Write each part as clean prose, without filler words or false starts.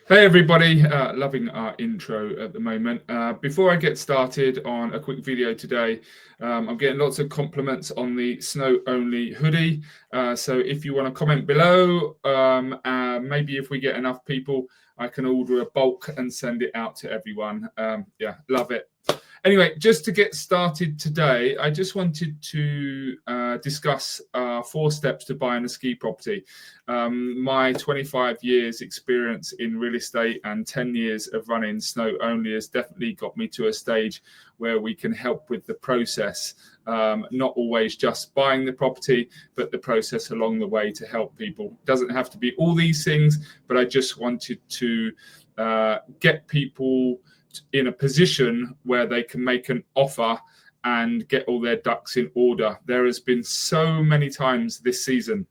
Hey everybody, loving our intro at the moment. Before I get started on a quick video today, I'm getting lots of compliments on the SnowOnly hoodie. So if you want to comment below, maybe if we get enough people, I can order a bulk and send it out to everyone. Yeah, love it. Anyway, just to get started today, I just wanted to discuss 4 steps to buying a ski property. My 25 years experience in real estate and 10 years of running SnowOnly has definitely got me to a stage where we can help with the process, not always just buying the property, but the process along the way to help people. It doesn't have to be all these things, but I just wanted to get people in a position where they can make an offer and get all their ducks in order. There has been so many times this season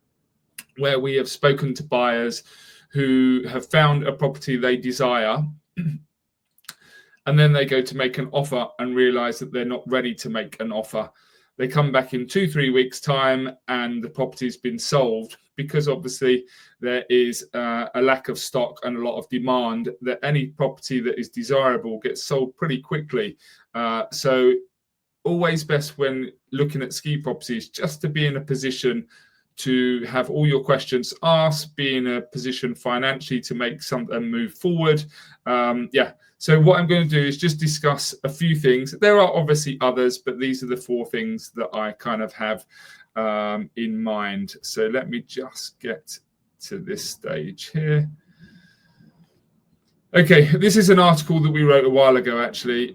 where we have spoken to buyers who have found a property they desire, and then they go to make an offer and realize that they're not ready to make an offer. They come back in 2-3 weeks' time and the property's been sold, because obviously there is a lack of stock and a lot of demand, that any property that is desirable gets sold pretty quickly. So always best when looking at ski properties just to be in a position to have all your questions asked, be in a position financially to make something move forward. So what I'm going to do is just discuss a few things. There are obviously others, but these are the 4 things that I kind of have in mind. So let me just get to this stage here. Okay, this is an article that we wrote a while ago, actually.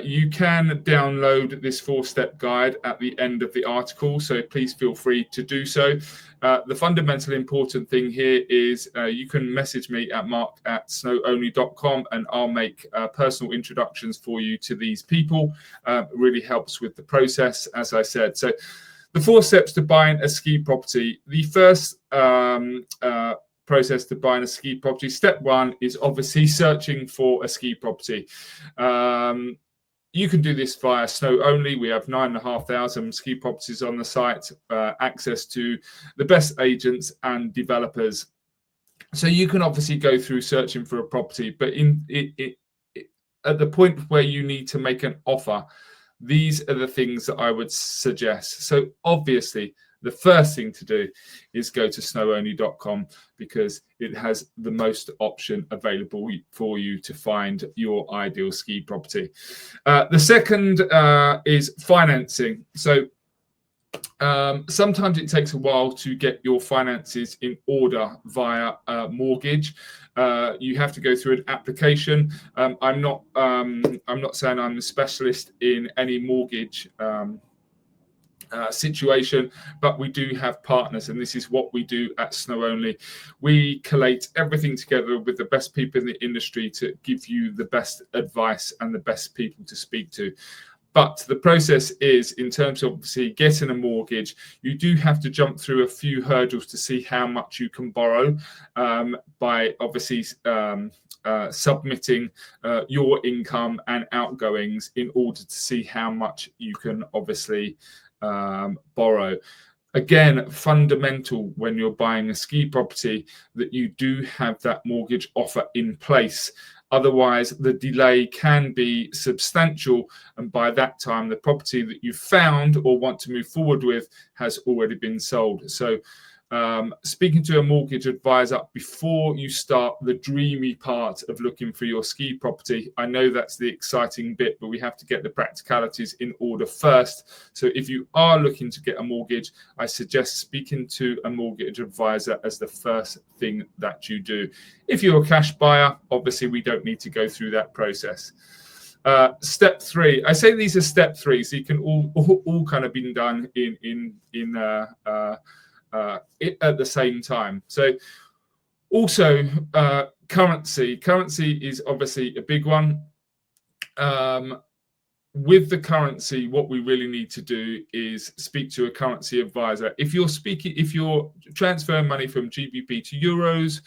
You can download this 4-step guide at the end of the article, so please feel free to do so. The fundamental important thing here is you can message me at mark@snowonly.com and I'll make personal introductions for you to these people. It really helps with the process, as I said. So the 4 steps to buying a ski property. The first process to buying a ski property. Step 1 is obviously searching for a ski property. You can do this via SnowOnly. We have 9,500 ski properties on the site, access to the best agents and developers. So you can obviously go through searching for a property, but at the point where you need to make an offer, these are the things that I would suggest. So obviously, the first thing to do is go to snowonly.com, because it has the most option available for you to find your ideal ski property. The second is financing. So sometimes it takes a while to get your finances in order via mortgage. You have to go through an application. I'm not saying I'm a specialist in any mortgage situation, but we do have partners, and this is what we do at SnowOnly. We collate everything together with the best people in the industry to give you the best advice and the best people to speak to. But the process is, in terms of obviously getting a mortgage, you do have to jump through a few hurdles to see how much you can borrow, by obviously submitting your income and outgoings in order to see how much you can obviously borrow. Again, fundamental when you're buying a ski property that you do have that mortgage offer in place. Otherwise, the delay can be substantial, and by that time, the property that you found or want to move forward with has already been sold. So speaking to a mortgage advisor before you start the dreamy part of looking for your ski property. I know that's the exciting bit, but we have to get the practicalities in order first. So if you are looking to get a mortgage, I suggest speaking to a mortgage advisor as the first thing that you do. If you're a cash buyer, obviously we don't need to go through that process. Step 3, I say these are step 3, so you can all kind of been done at the same time. So also currency is obviously a big one. With the currency, what we really need to do is speak to a currency advisor. If you're transferring money from GBP to euros,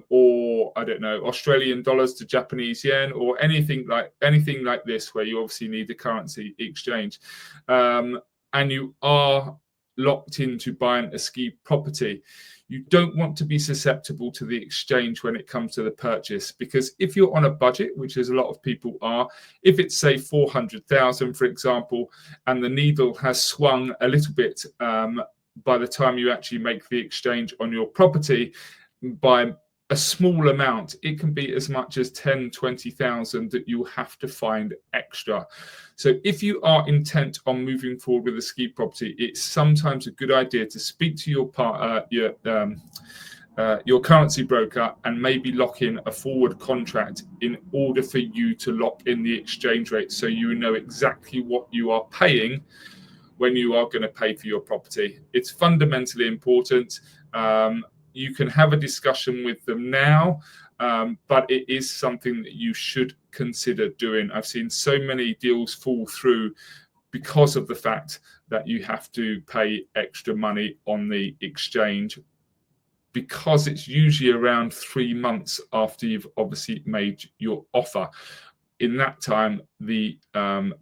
or I don't know, Australian dollars to Japanese yen, or anything like this, where you obviously need the currency exchange, and you are locked into buying a ski property, you don't want to be susceptible to the exchange when it comes to the purchase, because if you're on a budget, which is a lot of people are, if it's say 400,000, for example, and the needle has swung a little bit by the time you actually make the exchange on your property by a small amount, it can be as much as 10, 20,000 that you have to find extra. So if you are intent on moving forward with a ski property, it's sometimes a good idea to speak to your currency broker and maybe lock in a forward contract in order for you to lock in the exchange rate, so you know exactly what you are paying when you are going to pay for your property. It's fundamentally important. You can have a discussion with them now, but it is something that you should consider doing. I've seen so many deals fall through because of the fact that you have to pay extra money on the exchange, because it's usually around 3 months after you've obviously made your offer. In that time, the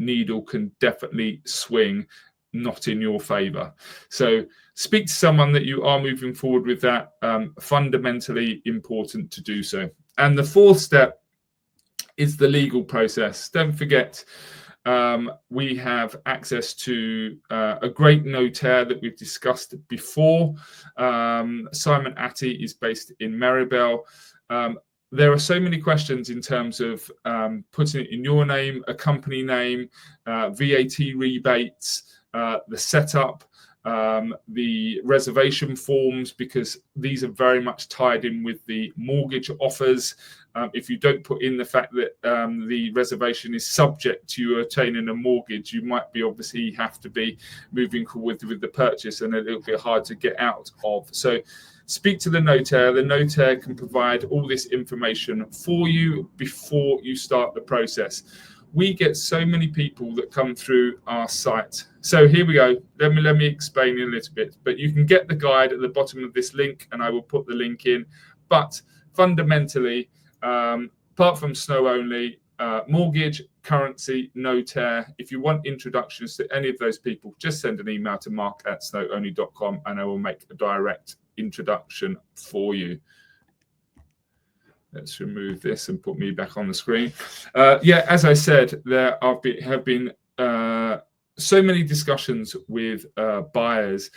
needle can definitely swing not in your favor. So speak to someone that you are moving forward with that. Fundamentally important to do so. And the fourth step is the legal process. Don't forget, we have access to a great notaire that we've discussed before. Simon Atty is based in Maribel. There are so many questions in terms of putting it in your name, a company name, VAT rebates, the setup, the reservation forms, because these are very much tied in with the mortgage offers. If you don't put in the fact that the reservation is subject to you obtaining a mortgage, you might be obviously have to be moving forward with the purchase, and it'll be hard to get out of. So speak to the notaire. The notaire can provide all this information for you before you start the process. We get so many people that come through our site. So here we go. Let me explain in a little bit. But you can get the guide at the bottom of this link, and I will put the link in. But fundamentally, apart from SnowOnly, mortgage, currency, notaire, if you want introductions to any of those people, just send an email to mark@snowonly.com and I will make a direct introduction for you. Let's remove this and put me back on the screen. As I said, there have been so many discussions with buyers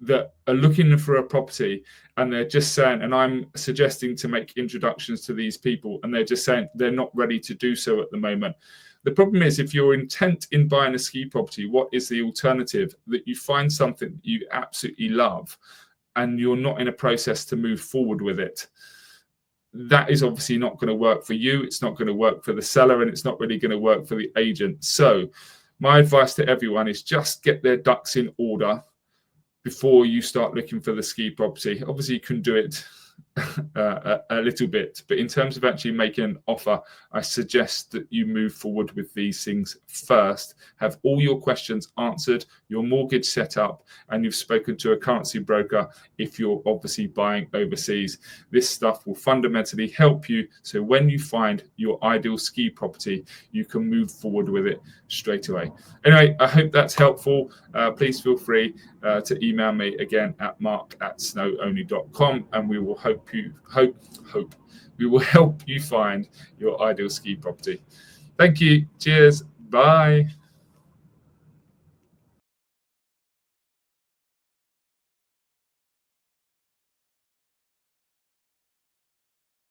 that are looking for a property, and they're just saying, and I'm suggesting to make introductions to these people, and they're just saying they're not ready to do so at the moment. The problem is, if you're intent in buying a ski property, what is the alternative? That you find something that you absolutely love and you're not in a process to move forward with it. That is obviously not going to work for you. It's not going to work for the seller, and it's not really going to work for the agent. So my advice to everyone is just get their ducks in order before you start looking for the ski property. Obviously, you can do it a little bit, but in terms of actually making an offer, I suggest that you move forward with these things first. Have all your questions answered, your mortgage set up, and you've spoken to a currency broker if you're obviously buying overseas. This stuff will fundamentally help you, so when you find your ideal ski property, you can move forward with it straight away. Anyway, I hope that's helpful. Please feel free to email me again at mark@snowonly.com, and we will we will help you find your ideal ski property. Thank you. Cheers. Bye.